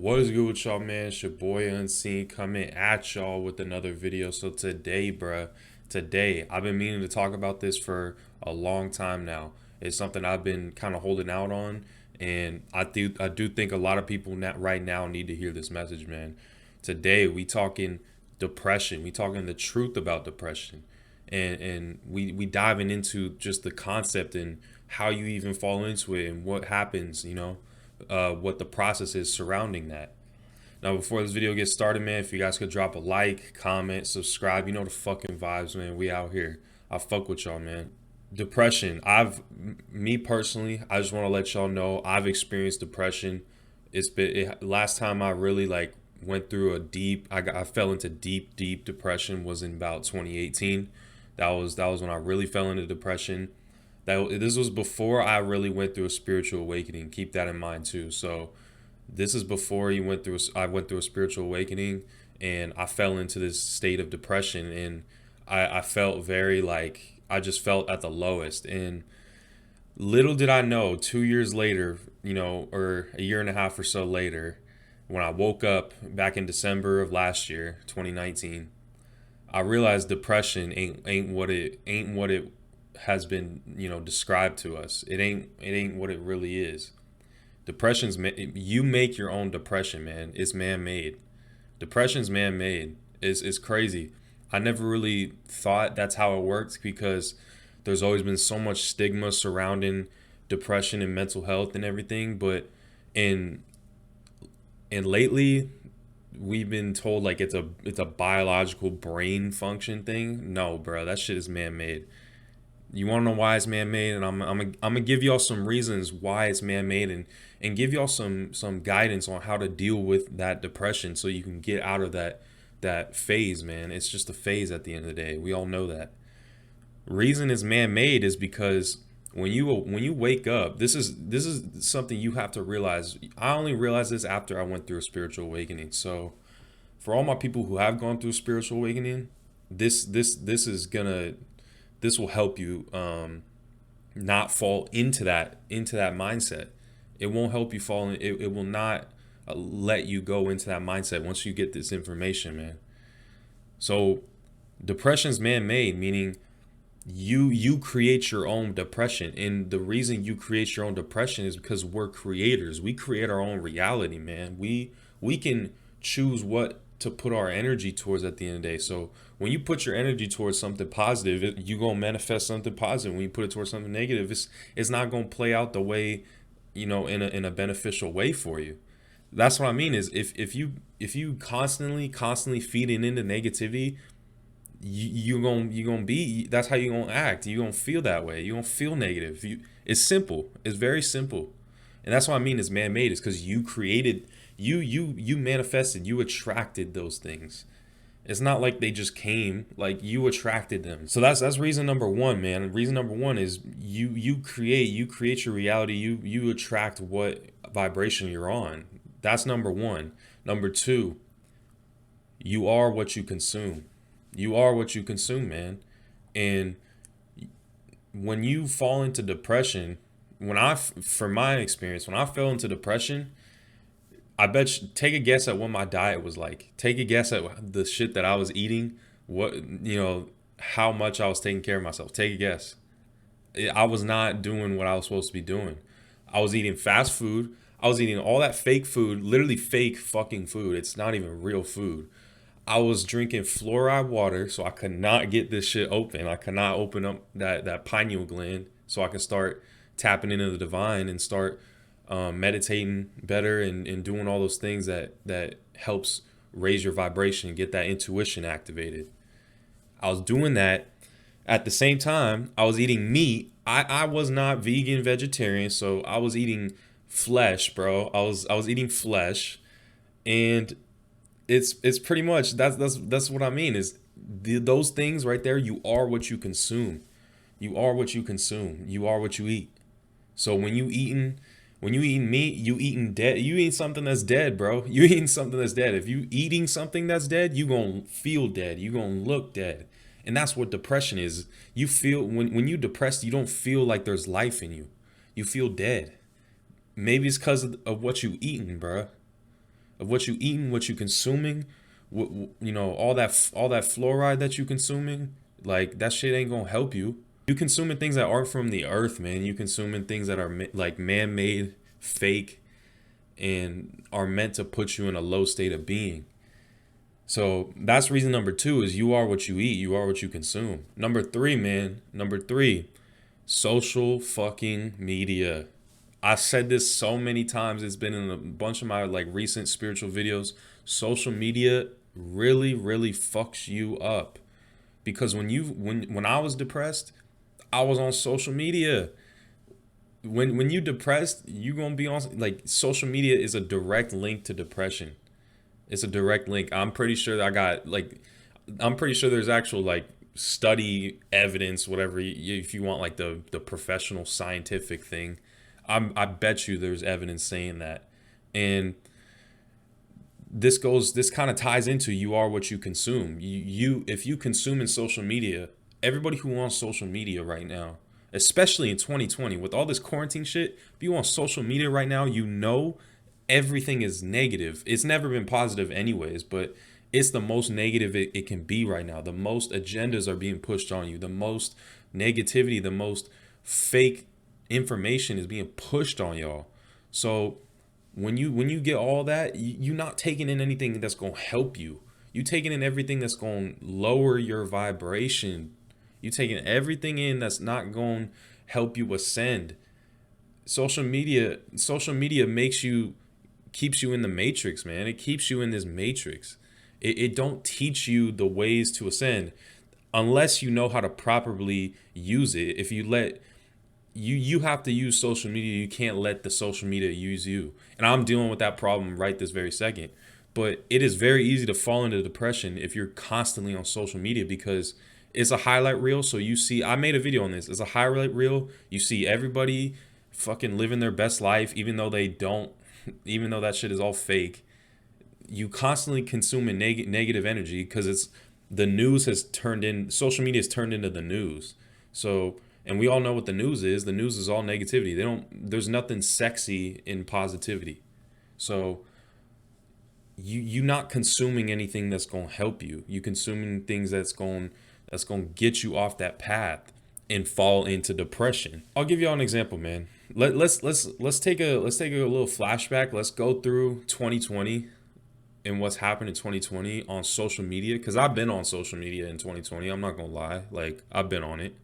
What is good with y'all, man? It's your boy Unseen coming at y'all with another video. So today, today I've been meaning to talk about this for a long time now. It's something I've been kind of holding out on, and I do think a lot of people right now need to hear this message, man. Today we talking depression. We talking the truth about depression, and we diving into just the concept and how you even fall into it and what happens. What the process is surrounding that. Now, before this video gets started, man, if you guys could drop a like, comment, subscribe, you know the fucking vibes, man. We out here. I fuck with y'all, man. Depression. Me personally, I just want to let y'all know I've experienced depression. Last time I really like went through I fell into deep depression was in about 2018. That was when I really fell into depression. This was before I really went through a spiritual awakening. Keep that in mind too. So this is before I went through a spiritual awakening, and I fell into this state of depression, and I felt very like I just felt at the lowest. And little did I know, 2 years later, or a year and a half or so later, when I woke up back in December of last year, 2019, I realized depression ain't what it has been, described to us. It ain't what it really is. You make your own depression, man. It's man-made. Depression's man-made. It's crazy. I never really thought that's how it works because there's always been so much stigma surrounding depression and mental health and everything. But in and lately, we've been told like it's a biological brain function thing. No, bro, that shit is man-made. You want to know why it's man-made, and I'm gonna give y'all some reasons why it's man-made, and give y'all some guidance on how to deal with that depression so you can get out of that phase, man. It's just a phase at the end of the day. We all know that. Reason is man-made is because when you wake up, this is something you have to realize. I only realized this after I went through a spiritual awakening. So for all my people who have gone through spiritual awakening, this will help you not fall into that mindset. It won't help you fall in. It will not let you go into that mindset once you get this information, man. So depression's man-made, meaning you create your own depression, and the reason you create your own depression is because we're creators. We create our own reality, man. We can choose what to put our energy towards at the end of the day. So when you put your energy towards something positive, you gonna manifest something positive. When you put it towards something negative, it's not gonna play out the way, in a beneficial way for you. That's what I mean is if you constantly feeding into negativity, you gonna be, that's how you gonna act. You gonna feel that way. You gonna feel negative. It's simple. It's very simple, and that's what I mean is man-made. Is because you created, you manifested, you attracted those things. It's not like they just came, like you attracted them. So that's reason number one, man. Reason number one is you create your reality. You attract what vibration you're on. That's number one. Number two, you are what you consume. You are what you consume, man. And when you fall into depression, from my experience, when I fell into depression, I bet you, take a guess at what my diet was like. Take a guess at the shit that I was eating. What, how much I was taking care of myself. Take a guess. I was not doing what I was supposed to be doing. I was eating fast food. I was eating all that fake food, literally fake fucking food. It's not even real food. I was drinking fluoride water, so I could not get this shit open. I could not open up that pineal gland so I can start tapping into the divine and start meditating better, and doing all those things that helps raise your vibration, get that intuition activated. I was doing that. At the same time, I was eating meat. I was not vegan, vegetarian, so I was eating flesh, bro. I was eating flesh, and it's pretty much that's what I mean is those things right there. You are what you consume. You are what you consume. You are what you eat. So when you eating meat, you eating dead. You eating something that's dead, bro. You eating something that's dead. If you eating something that's dead, you gonna feel dead. You gonna look dead. And that's what depression is. You feel when you depressed, you don't feel like there's life in you. You feel dead. Maybe it's because of what you eating, bro. of what you eating, what you consuming, you know, all that fluoride that you consuming, like that shit ain't gonna help you. You consuming things that aren't from the earth, man. You consuming things that are like man-made, fake, and are meant to put you in a low state of being. So that's reason number two is you are what you eat, you are what you consume. Number three, man. Number three, social fucking media. I said this so many times. It's been in a bunch of my like recent spiritual videos. Social media really, really fucks you up. Because when I was depressed, I was on social media. When you depressed, you gonna be on like social media is a direct link to depression. It's a direct link. I'm pretty sure that I'm pretty sure there's actual like study evidence, whatever. If you want like the professional scientific thing, I bet you there's evidence saying that. And this kind of ties into you are what you consume. If you consume in social media, everybody who wants social media right now, especially in 2020 with all this quarantine shit, if you want social media right now, you know everything is negative. It's never been positive anyways, but it's the most negative it can be right now. The most agendas are being pushed on you. The most negativity, the most fake information is being pushed on y'all. So when you get all that, you're not taking in anything that's gonna help you. You taking in everything that's gonna lower your vibration. You taking everything in that's not gonna help you ascend. Social media keeps you in the matrix, man. It keeps you in this matrix. It don't teach you the ways to ascend unless you know how to properly use it. If you let you have to use social media. You can't let the social media use you. And I'm dealing with that problem right this very second. But it is very easy to fall into depression if you're constantly on social media because it's a highlight reel. So you see, I made a video on this. It's a highlight reel. You see everybody fucking living their best life, even though they don't, even though that shit is all fake. You constantly consuming negative energy because the news has turned in, social media has turned into the news. So, and we all know what the news is. The news is all negativity. There's nothing sexy in positivity. So you not consuming anything that's going to help you. You consuming things that's going to get you off that path and fall into depression. I'll give y'all an example, man. Let's take a little flashback. Let's go through 2020 and what's happened in 2020 on social media, because I've been on social media in 2020. I'm not gonna lie, like I've been on it,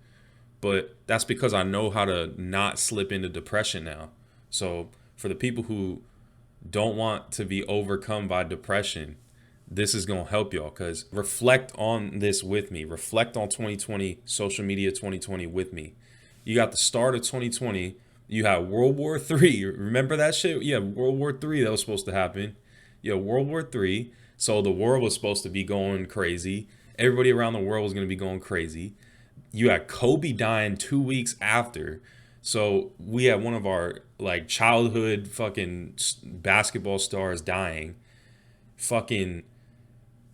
but that's because I know how to not slip into depression now. So for the people who don't want to be overcome by depression, this is gonna help y'all, because reflect on this with me. Reflect on 2020, social media 2020 with me. You got the start of 2020. You had World War III. Remember that shit? Yeah, World War III that was supposed to happen. Yeah, World War III. So the world was supposed to be going crazy. Everybody around the world was going to be going crazy. You had Kobe dying 2 weeks after. So we had one of our like childhood fucking basketball stars dying. Fucking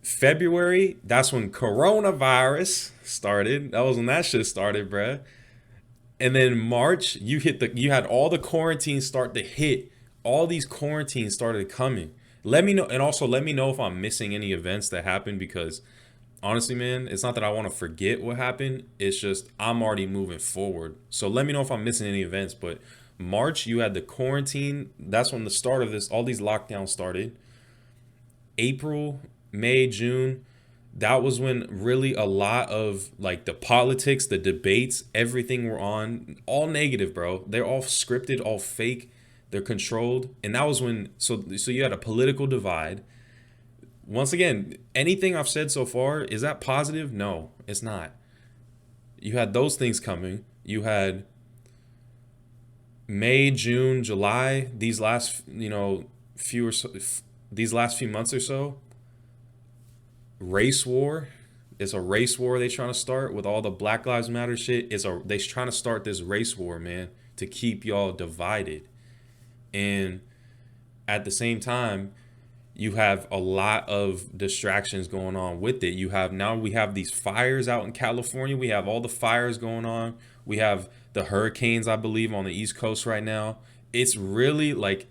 February, that's when coronavirus started. That was when that shit started, bruh. And then March, you had all the quarantines start to hit. All these quarantines started coming. Let me know, and also let me know if I'm missing any events that happened, because honestly, man, it's not that I want to forget what happened. It's just I'm already moving forward. So let me know if I'm missing any events. But March, you had the quarantine. That's when the start of this, all these lockdowns started. April, May, June, that was when really a lot of like the politics, the debates, everything were on, all negative, bro. They're all scripted, all fake. They're controlled. And that was when, so you had a political divide. Once again, anything I've said so far, is that positive? No, it's not. You had those things coming. You had May, June, July, these last, these last few months or so. Race war. It's a race war they trying to start with all the Black Lives Matter shit. They trying to start this race war, man, to keep y'all divided. And at the same time, you have a lot of distractions going on with it. We have these fires out in California. We have all the fires going on. We have the hurricanes, I believe, on the East Coast right now. It's really like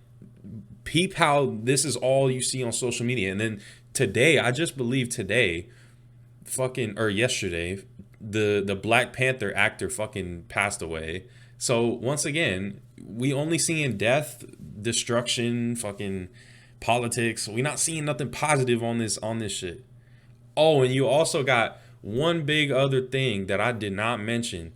Peep how this is all you see on social media. And then today, I just believe today, fucking, or yesterday, the Black Panther actor fucking passed away. So once again, we only seeing death, destruction, fucking politics. We not seeing nothing positive on this shit. Oh, and you also got one big other thing that I did not mention.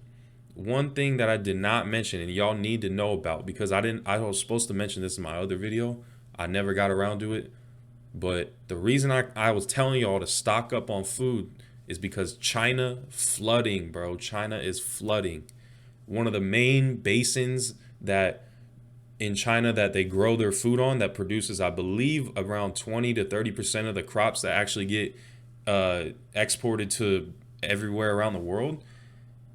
One thing that I did not mention, and y'all need to know about, because I was supposed to mention this in my other video. I never got around to it. But the reason I was telling y'all to stock up on food is because China flooding, bro. China is flooding. One of the main basins that in China that they grow their food on that produces, I believe, around 20 to 30% of the crops that actually get exported to everywhere around the world.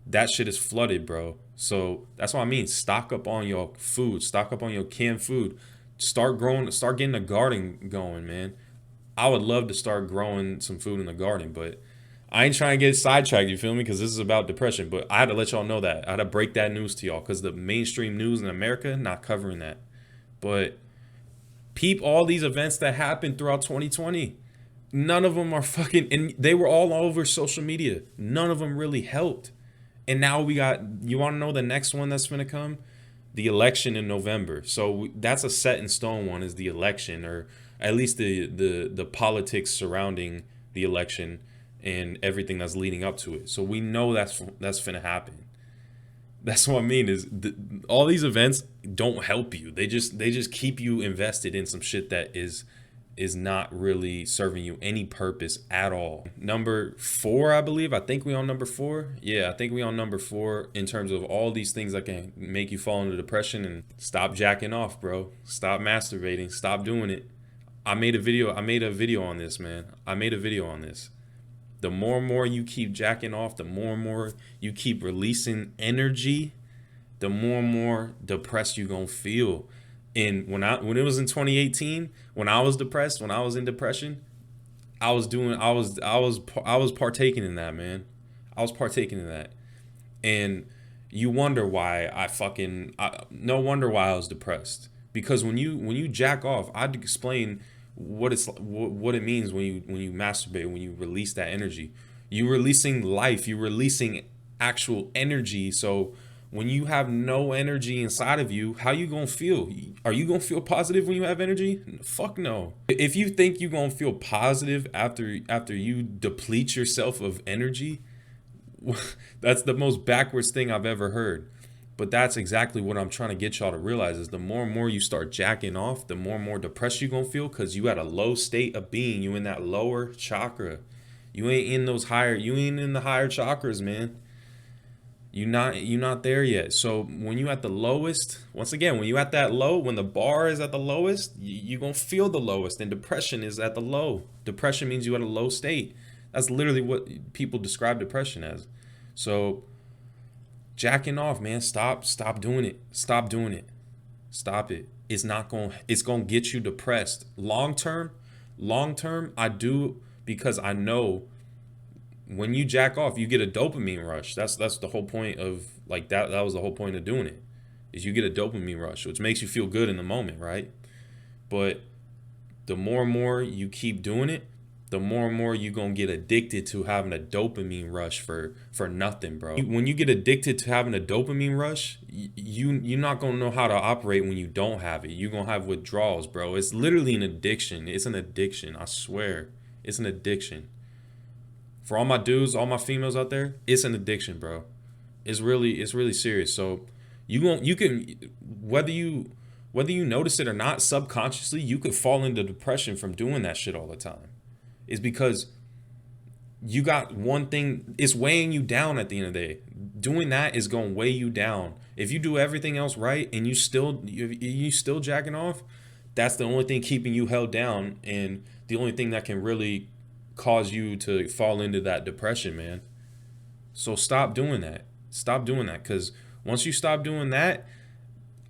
That shit is flooded, bro. So that's what I mean. Stock up on your food. Stock up on your canned food. Start getting a garden going, man. I would love to start growing some food in the garden, but I ain't trying to get sidetracked, you feel me? Because this is about depression. But I had to let y'all know that. I had to break that news to y'all because the mainstream news in America not covering that. But peep all these events that happened throughout 2020. None of them are fucking, and they were all over social media. None of them really helped. And now we got, you want to know the next one that's going to come? The election in November. So that's a set in stone one, is the election, or at least the politics surrounding the election and everything that's leading up to it. So we know that's finna happen. That's what I mean, is all these events don't help you. They just keep you invested in some shit that is not really serving you any purpose at all. Number 4, I believe. I think we on number 4. Yeah, I think we on number 4 in terms of all these things that can make you fall into depression. And stop jacking off, bro. Stop masturbating. Stop doing it. I made a video on this, man. I made a video on this. The more and more you keep jacking off, the more and more you keep releasing energy, the more and more depressed you're gonna feel. And when it was in 2018, when I was depressed, when I was in depression, I was partaking in that, man. I was partaking in that. And you wonder why no wonder why I was depressed. Because when you jack off, I'd explain what it means when you masturbate, when you release that energy. You're releasing life, you're releasing actual energy. So when you have no energy inside of you, how you gonna feel? Are you gonna feel positive when you have energy? Fuck no. If you think you're gonna feel positive after you deplete yourself of energy, that's the most backwards thing I've ever heard. But that's exactly what I'm trying to get y'all to realize, is the more and more you start jacking off, the more and more depressed you're gonna feel, because you at a low state of being. You in that lower chakra. You ain't in the higher chakras, man. You're not there yet. So when you at the lowest, once again, when you at that low, when the bar is at the lowest, you gonna feel the lowest. And depression is at the low. Depression means you at a low state. That's literally what people describe depression as. So jacking off, man. Stop doing it. Stop doing it. Stop it. It's gonna get you depressed. Long term, I do, because I know when you jack off, you get a dopamine rush. That's the whole point of, like, that was the whole point of doing it, is you get a dopamine rush, which makes you feel good in the moment, right? But the more and more you keep doing it, the more and more you're going to get addicted to having a dopamine rush for nothing, bro. When you get addicted to having a dopamine rush, you're not going to know how to operate when you don't have it. You're going to have withdrawals, bro. It's literally an addiction. It's an addiction. I swear. It's an addiction. For all my dudes, all my females out there, it's an addiction, bro. It's really serious. So you can, whether you notice it or not, subconsciously, you could fall into depression from doing that shit all the time. It's because you got one thing, it's weighing you down at the end of the day. Doing that is going to weigh you down. If you do everything else right and you still jacking off, that's the only thing keeping you held down, and the only thing that can really cause you to fall into that depression, man. So stop doing that. Stop doing that, because once you stop doing that,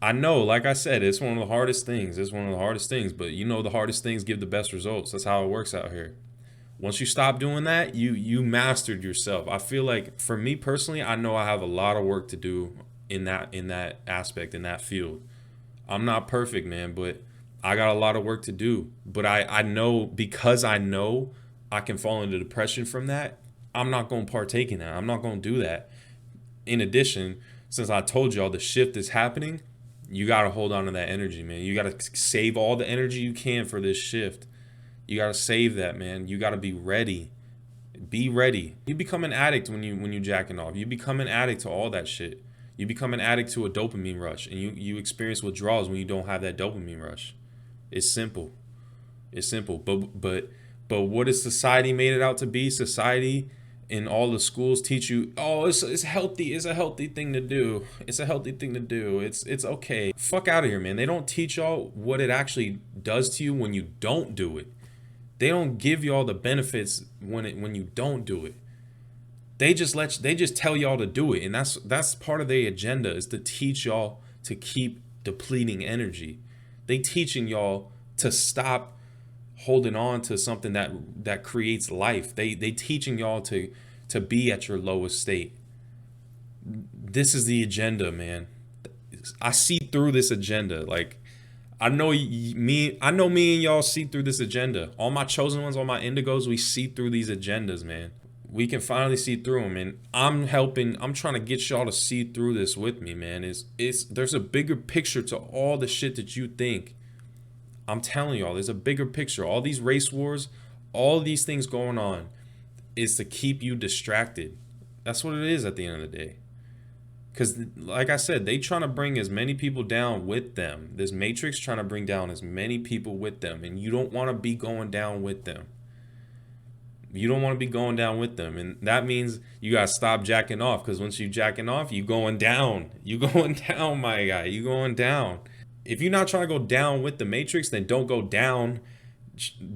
I know, like I said, it's one of the hardest things. But you know, the hardest things give the best results. That's how it works out here. Once you stop doing that, you mastered yourself. I feel like, for me personally, I know I have a lot of work to do in that aspect, in that field. I'm not perfect, man, but I got a lot of work to do, but I know, because I know I can fall into depression from that, I'm not going to partake in that. I'm not going to do that. In addition, since I told y'all the shift is happening, you got to hold on to that energy, man. You got to save all the energy you can for this shift. You got to save that, man. You got to be ready. Be ready. You become an addict when you jacking off. You become an addict to all that shit. You become an addict to a dopamine rush, and you experience withdrawals when you don't have that dopamine rush. It's simple. It's simple. But what has society made it out to be? Society and all the schools teach you, oh, it's healthy. It's a healthy thing to do. It's a healthy thing to do. It's okay. Fuck out of here, man. They don't teach y'all what it actually does to you when you don't do it. They don't give y'all the benefits when you don't do it. They just tell y'all to do it, and that's part of their agenda, is to teach y'all to keep depleting energy. They teaching y'all to stop holding on to something that creates life. They teaching y'all to be at your lowest state. This is the agenda, man. I see through this agenda. Like, I know me and y'all see through this agenda. All my chosen ones, all my indigos, we see through these agendas, man. We can finally see through them, and I'm trying to get y'all to see through this with me, man. There's a bigger picture to all the shit that you think. I'm telling y'all, there's a bigger picture. All these race wars, all these things going on is to keep you distracted. That's what it is at the end of the day. Because, like I said, they trying to bring as many people down with them. This Matrix trying to bring down as many people with them. And you don't want to be going down with them. You don't want to be going down with them. And that means you got to stop jacking off. Because once you jacking off, you going down. You going down, my guy. You going down. If you're not trying to go down with the Matrix, then don't go down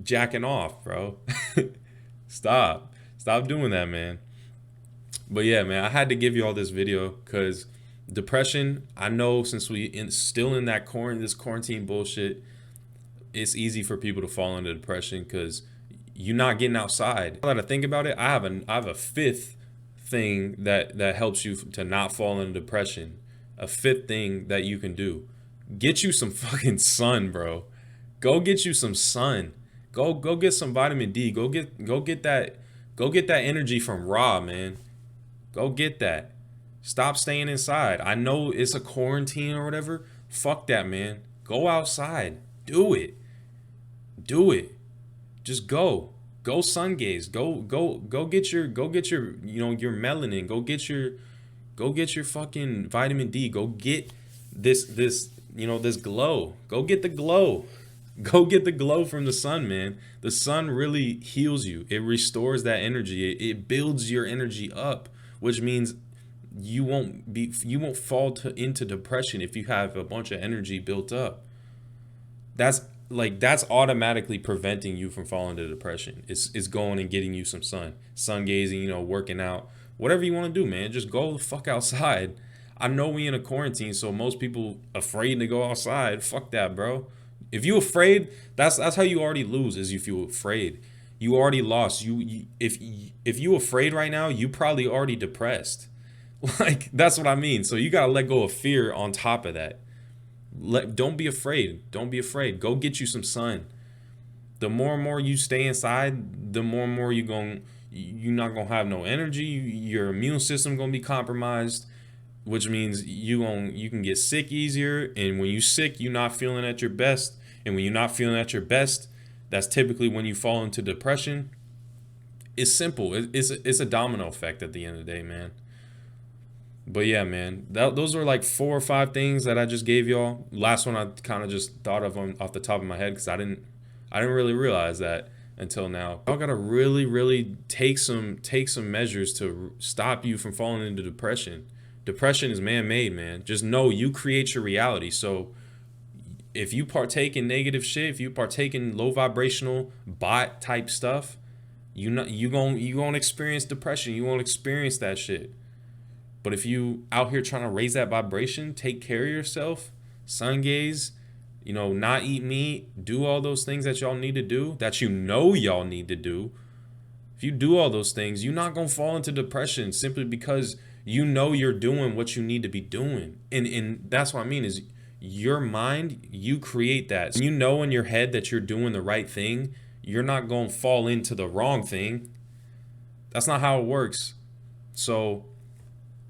jacking off, bro. Stop doing that, man. But yeah, man, I had to give you all this video because depression, I know since still in that this quarantine bullshit, it's easy for people to fall into depression because you're not getting outside. Now that I think about it, I have a fifth thing that helps you to not fall into depression. A fifth thing that you can do. Get you some fucking sun, bro. Go get you some sun. Go get some vitamin D. Go get that energy from Raw, man. Go get that. Stop staying inside. I know it's a quarantine or whatever. Fuck that, man. Go outside. Do it. Do it. Just go. Go sun gaze. Go get your your melanin. Go get your fucking vitamin D. Go get this glow. Go get the glow. Go get the glow from the sun, man. The sun really heals you. It restores that energy. It builds your energy up, which means you won't fall into depression if you have a bunch of energy built up. That's automatically preventing you from falling into depression. It's going and getting you some sun gazing, working out, whatever you want to do, man. Just go the fuck outside. I know we in a quarantine, so most people afraid to go outside. Fuck that, bro. If you afraid, that's how you already lose. Is if you afraid, you already lost. If you afraid right now, you probably already depressed. Like, that's what I mean. So you gotta let go of fear on top of that. Don't be afraid. Don't be afraid. Go get you some sun. The more and more you stay inside, the more and more you're not gonna have no energy. Your immune system gonna be compromised, which means you can get sick easier. And when you sick, you're not feeling at your best. And when you're not feeling at your best, that's typically when you fall into depression. It's simple. It's a domino effect at the end of the day, man. But yeah, man, those are like 4 or 5 things that I just gave y'all. Last one I kind of just thought of off the top of my head because I didn't really realize that until now. Y'all gotta really, really take some measures to stop you from falling into depression. Depression is man-made, man. Just know you create your reality. So if you partake in negative shit, if you partake in low vibrational bot type stuff, you gonna experience depression. You won't experience that shit. But if you out here trying to raise that vibration, take care of yourself, sun gaze, not eat meat, do all those things that y'all need to do, that y'all need to do. If you do all those things, you're not gonna fall into depression simply because you're doing what you need to be doing. And that's what I mean is your mind, you create that. When you know in your head that you're doing the right thing, you're not going to fall into the wrong thing. That's not how it works. So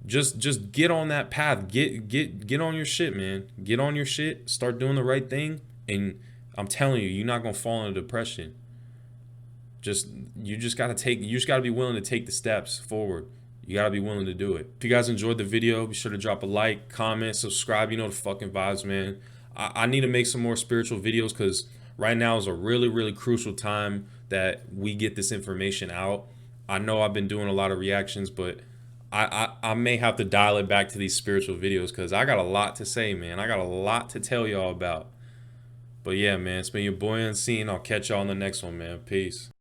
just get on that path. Get on your shit, man. Get on your shit. Start doing the right thing, and I'm telling you, you're not gonna fall into depression. You just gotta be willing to take the steps forward. You gotta be willing to do it. If you guys enjoyed the video, be sure to drop a like, comment, subscribe. You know the fucking vibes, man. I need to make some more spiritual videos because right now is a really, really crucial time that we get this information out. I know I've been doing a lot of reactions, but I may have to dial it back to these spiritual videos because I got a lot to say, man. I got a lot to tell y'all about. But yeah, man, it's been your boy Unseen. I'll catch y'all on the next one, man. Peace.